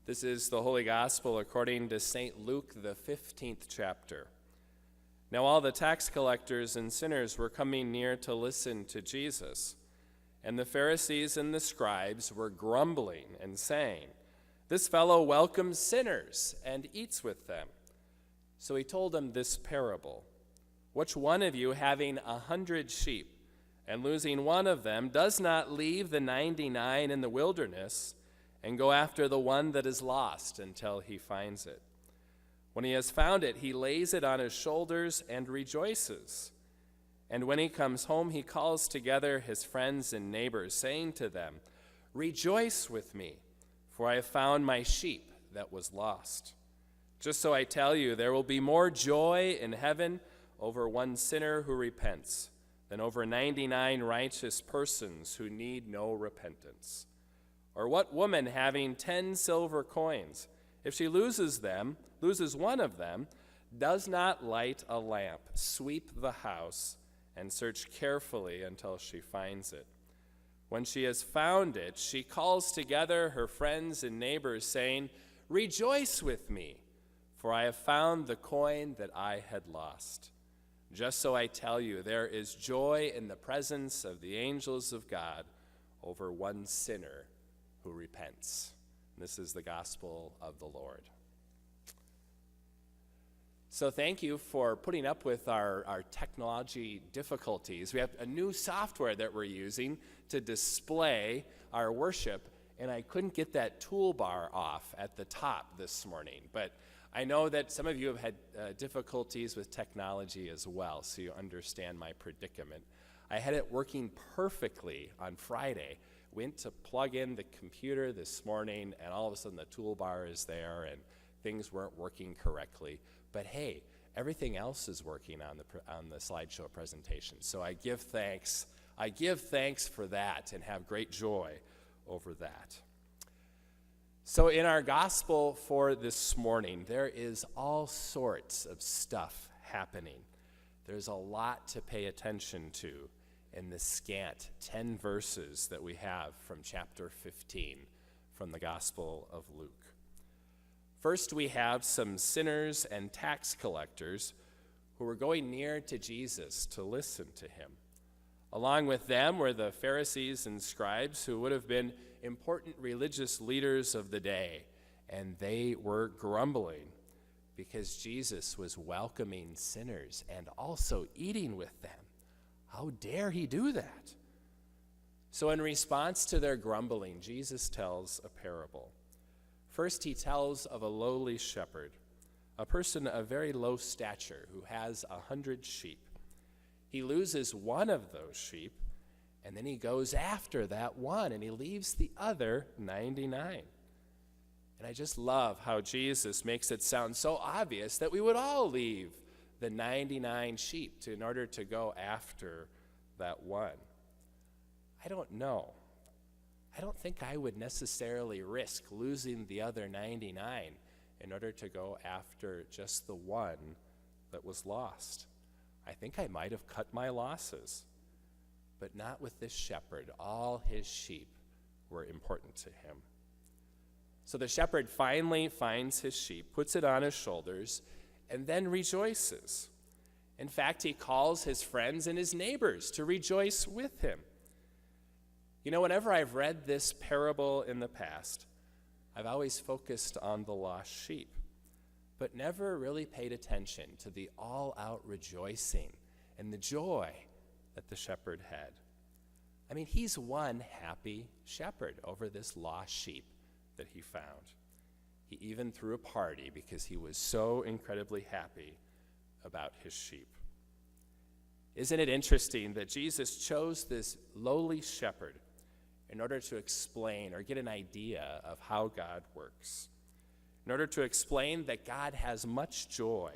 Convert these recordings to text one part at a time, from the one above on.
This is the Holy Gospel according to St. Luke, the 15th chapter. Now all the tax collectors and sinners were coming near to listen to Jesus, and the Pharisees and the scribes were grumbling and saying, "This fellow welcomes sinners and eats with them." So he told them this parable. "Which one of you, having 100 sheep, and losing one of them, does not leave the 99 in the wilderness and go after the one that is lost until he finds it? When he has found it, he lays it on his shoulders and rejoices. And when he comes home, he calls together his friends and neighbors, saying to them, 'Rejoice with me, for I have found my sheep that was lost.' Just so I tell you, there will be more joy in heaven over one sinner who repents than over 99 righteous persons who need no repentance. Or what woman, having 10 silver coins, if she loses one of them, does not light a lamp, sweep the house, and search carefully until she finds it? When she has found it, she calls together her friends and neighbors, saying, 'Rejoice with me, for I have found the coin that I had lost.' Just so I tell you, there is joy in the presence of the angels of God over one sinner who repents." This is the gospel of the Lord. So thank you for putting up with our technology difficulties. We have a new software that we're using to display our worship, and I couldn't get that toolbar off at the top this morning. But I know that some of you have had difficulties with technology as well, so you understand my predicament. I had it working perfectly on Friday. Went to plug in the computer this morning, and all of a sudden the toolbar is there, and things weren't working correctly. But hey, everything else is working on the slideshow presentation. So I give thanks. I give thanks for that and have great joy over that. So in our gospel for this morning, there is all sorts of stuff happening. There's a lot to pay attention to in the scant 10 verses that we have from chapter 15 from the Gospel of Luke. First, we have some sinners and tax collectors who were going near to Jesus to listen to him. Along with them were the Pharisees and scribes, who would have been important religious leaders of the day, and they were grumbling because Jesus was welcoming sinners and also eating with them. How dare he do that? So in response to their grumbling, Jesus tells a parable. First, he tells of a lowly shepherd, a person of very low stature who has 100 sheep. He loses one of those sheep, and then he goes after that one, and he leaves the other 99. And I just love how Jesus makes it sound so obvious that we would all leave the 99 sheep in order to go after that one. I don't know. I don't think I would necessarily risk losing the other 99 in order to go after just the one that was lost. I think I might have cut my losses, but not with this shepherd. All his sheep were important to him. So the shepherd finally finds his sheep, puts it on his shoulders, and then rejoices. In fact, he calls his friends and his neighbors to rejoice with him. You know, whenever I've read this parable in the past, I've always focused on the lost sheep, but never really paid attention to the all-out rejoicing and the joy that the shepherd had. I mean, he's one happy shepherd over this lost sheep that he found. He even threw a party because he was so incredibly happy about his sheep. Isn't it interesting that Jesus chose this lowly shepherd in order to explain or get an idea of how God works, in order to explain that God has much joy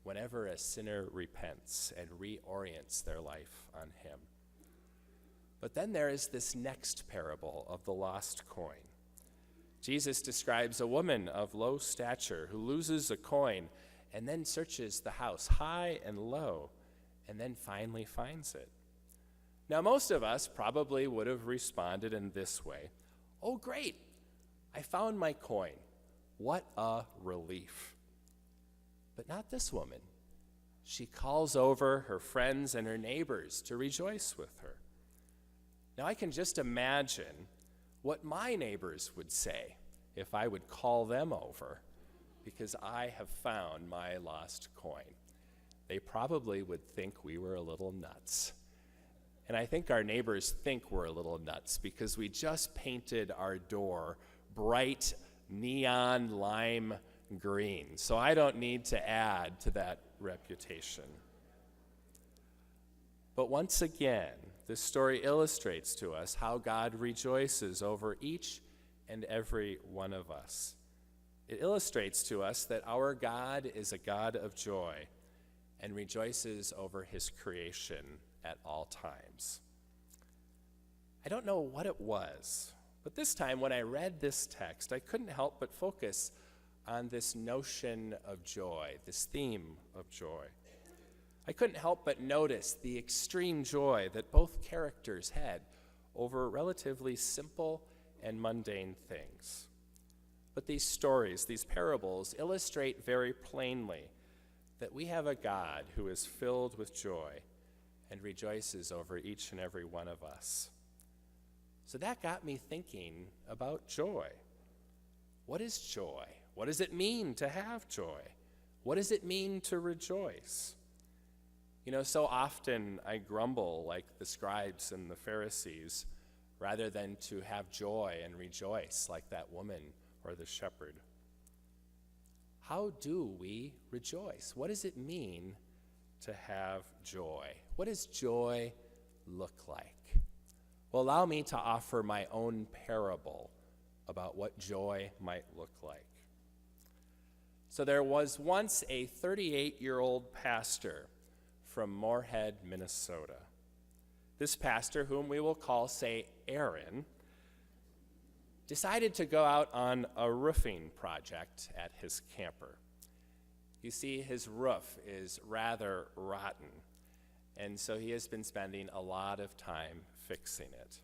whenever a sinner repents and reorients their life on him. But then there is this next parable of the lost coin. Jesus describes a woman of low stature who loses a coin and then searches the house high and low and then finally finds it. Now, most of us probably would have responded in this way: "Oh, great, I found my coin. What a relief. But not this woman. She calls over her friends and her neighbors to rejoice with her. Now I can just imagine what my neighbors would say if I would call them over because I have found my lost coin. They probably would think we were a little nuts. And I think our neighbors think we're a little nuts because we just painted our door bright neon lime green. So I don't need to add to that reputation. But once again, this story illustrates to us how God rejoices over each and every one of us. It illustrates to us that our God is a God of joy and rejoices over his creation at all times. I don't know what it was, but this time when I read this text, I couldn't help but focus on this notion of joy, this theme of joy. I couldn't help but notice the extreme joy that both characters had over relatively simple and mundane things. But these stories, these parables, illustrate very plainly that we have a God who is filled with joy and rejoices over each and every one of us. So that got me thinking about joy. What is joy? What does it mean to have joy? What does it mean to rejoice? You know, so often I grumble like the scribes and the Pharisees rather than to have joy and rejoice like that woman or the shepherd. How do we rejoice? What does it mean to have joy? What does joy look like? Well, allow me to offer my own parable about what joy might look like. So there was once a 38-year-old pastor from Moorhead, Minnesota. This pastor, whom we will call, say, Aaron, decided to go out on a roofing project at his camper. You see, his roof is rather rotten, and so he has been spending a lot of time fixing it.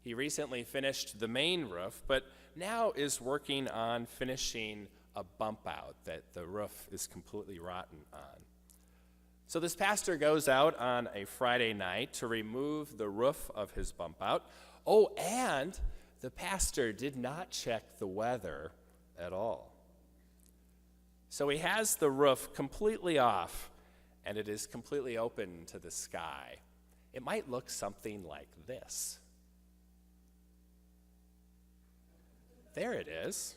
He recently finished the main roof, but now is working on finishing a bump out that the roof is completely rotten on. So this pastor goes out on a Friday night to remove the roof of his bump out. Oh, and the pastor did not check the weather at all. So he has the roof completely off, and it is completely open to the sky. It might look something like this. There it is.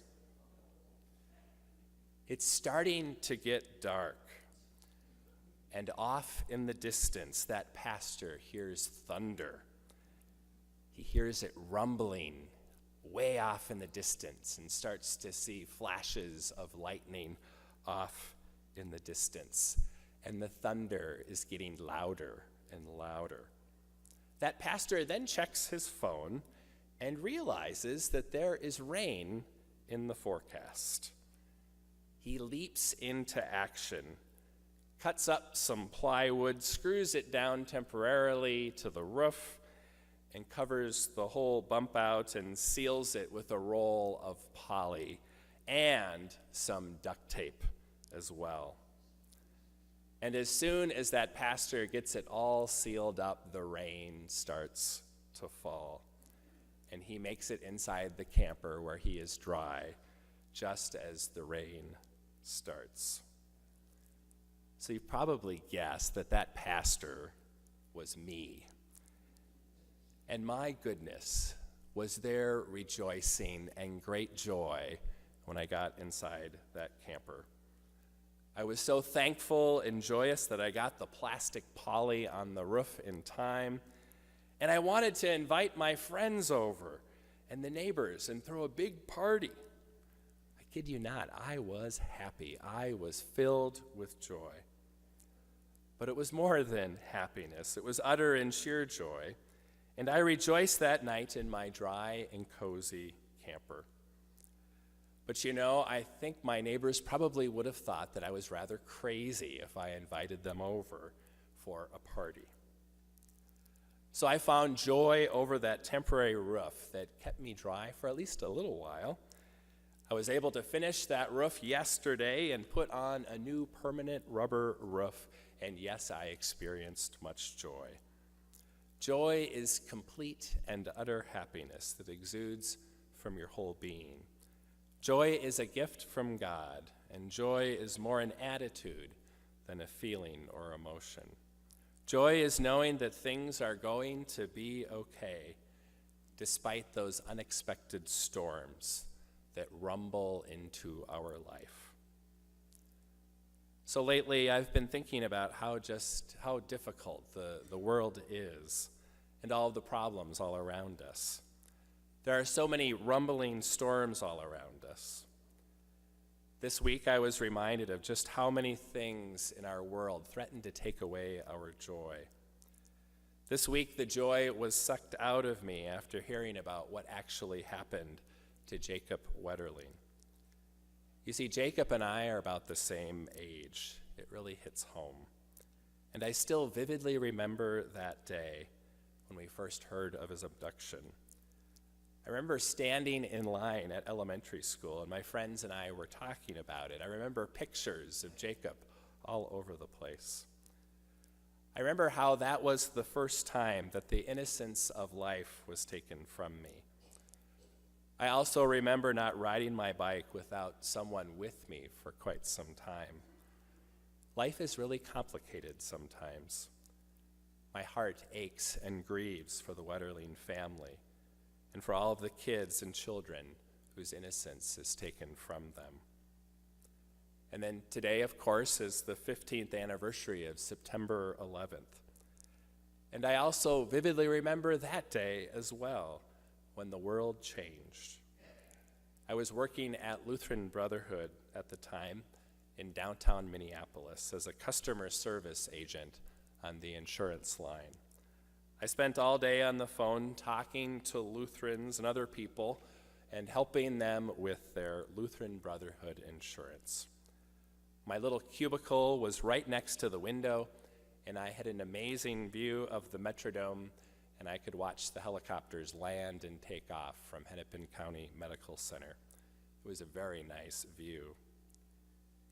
It's starting to get dark. And off in the distance, that pastor hears thunder. He hears it rumbling way off in the distance and starts to see flashes of lightning off in the distance. And the thunder is getting louder and louder. That pastor then checks his phone and realizes that there is rain in the forecast. He leaps into action, cuts up some plywood, screws it down temporarily to the roof, and covers the whole bump out and seals it with a roll of poly and some duct tape as well. And as soon as that pastor gets it all sealed up, the rain starts to fall. And he makes it inside the camper where he is dry, just as the rain starts. So you probably guessed that that pastor was me. And my goodness, was there rejoicing and great joy when I got inside that camper. I was so thankful and joyous that I got the plastic poly on the roof in time. And I wanted to invite my friends over and the neighbors and throw a big party. I kid you not, I was happy. I was filled with joy. But it was more than happiness. It was utter and sheer joy. And I rejoiced that night in my dry and cozy camper. But you know, I think my neighbors probably would have thought that I was rather crazy if I invited them over for a party. So I found joy over that temporary roof that kept me dry for at least a little while. I was able to finish that roof yesterday and put on a new permanent rubber roof, and yes, I experienced much joy. Joy is complete and utter happiness that exudes from your whole being. Joy is a gift from God, and joy is more an attitude than a feeling or emotion. Joy is knowing that things are going to be okay, despite those unexpected storms that rumble into our life. So lately, I've been thinking about how difficult the world is and all of the problems all around us. There are so many rumbling storms all around us. This week, I was reminded of just how many things in our world threaten to take away our joy. This week, the joy was sucked out of me after hearing about what actually happened to Jacob Wetterling. You see, Jacob and I are about the same age. It really hits home. And I still vividly remember that day when we first heard of his abduction. I remember standing in line at elementary school, and my friends and I were talking about it. I remember pictures of Jacob all over the place. I remember how that was the first time that the innocence of life was taken from me. I also remember not riding my bike without someone with me for quite some time. Life is really complicated sometimes. My heart aches and grieves for the Wetterling family and for all of the kids and children whose innocence is taken from them. And then today, of course, is the 15th anniversary of September 11th. And I also vividly remember that day as well, when the world changed. I was working at Lutheran Brotherhood at the time in downtown Minneapolis as a customer service agent on the insurance line. I spent all day on the phone talking to Lutherans and other people and helping them with their Lutheran Brotherhood insurance. My little cubicle was right next to the window, and I had an amazing view of the Metrodome, and I could watch the helicopters land and take off from Hennepin County Medical Center. It was a very nice view.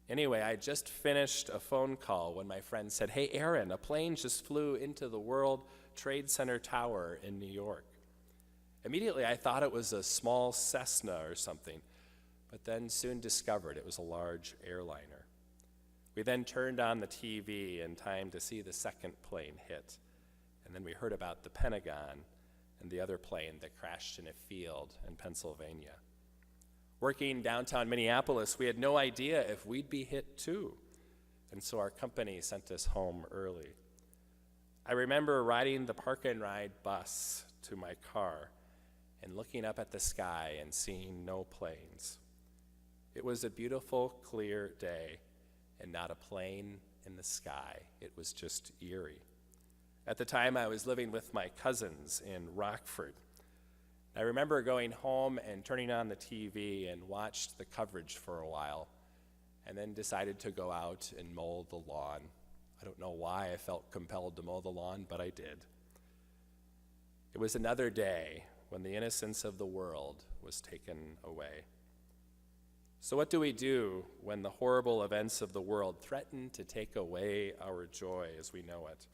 Anyway, I just finished a phone call when my friend said, "Hey, Aaron, a plane just flew into the World Trade Center Tower in New York." Immediately, I thought it was a small Cessna or something, but then soon discovered it was a large airliner. We then turned on the TV in time to see the second plane hit, and then we heard about the Pentagon and the other plane that crashed in a field in Pennsylvania. Working downtown Minneapolis, we had no idea if we'd be hit too, and so our company sent us home early. I remember riding the park and ride bus to my car and looking up at the sky and seeing no planes. It was a beautiful, clear day and not a plane in the sky. It was just eerie. At the time, I was living with my cousins in Rockford. I remember going home and turning on the TV and watched the coverage for a while, and then decided to go out and mow the lawn. I don't know why I felt compelled to mow the lawn, but I did. It was another day when the innocence of the world was taken away. So what do we do when the horrible events of the world threaten to take away our joy as we know it?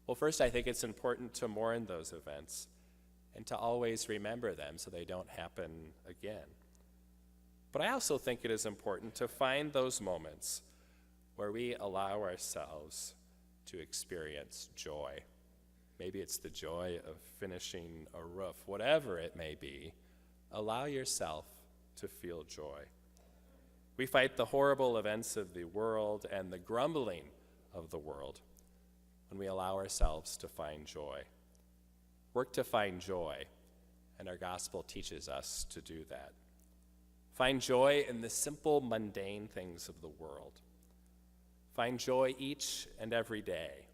Well, first, I think it's important to mourn those events and to always remember them so they don't happen again. But I also think it is important to find those moments where we allow ourselves to experience joy. Maybe it's the joy of finishing a roof, whatever it may be. Allow yourself to feel joy. We fight the horrible events of the world and the grumbling of the world when we allow ourselves to find joy. Work to find joy, and our gospel teaches us to do that. Find joy in the simple, mundane things of the world. Find joy each and every day.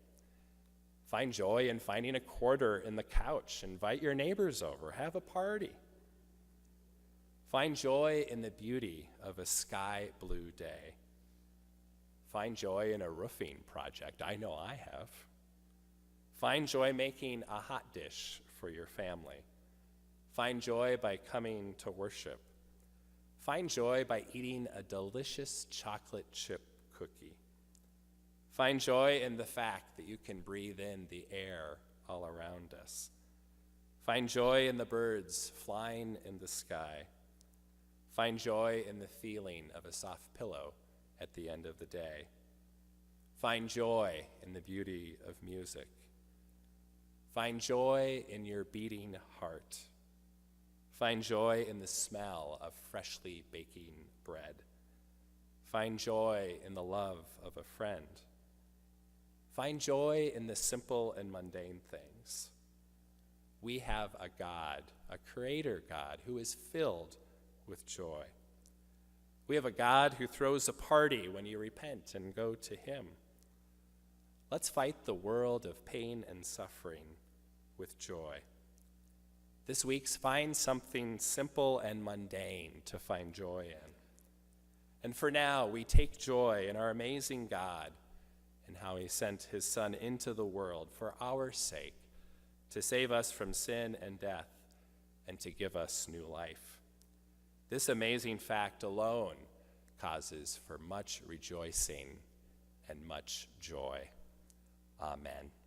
Find joy in finding a quarter in the couch. Invite your neighbors over. Have a party. Find joy in the beauty of a sky blue day. Find joy in a roofing project. I know I have. Find joy making a hot dish for your family. Find joy by coming to worship. Find joy by eating a delicious chocolate chip cookie. Find joy in the fact that you can breathe in the air all around us. Find joy in the birds flying in the sky. Find joy in the feeling of a soft pillow at the end of the day. Find joy in the beauty of music. Find joy in your beating heart. Find joy in the smell of freshly baking bread. Find joy in the love of a friend. Find joy in the simple and mundane things. We have a God, a creator God, who is filled with joy. We have a God who throws a party when you repent and go to him. Let's fight the world of pain and suffering with joy. This week's find something simple and mundane to find joy in. And for now, we take joy in our amazing God and how he sent his Son into the world for our sake, to save us from sin and death and to give us new life. This amazing fact alone causes for much rejoicing and much joy. Amen.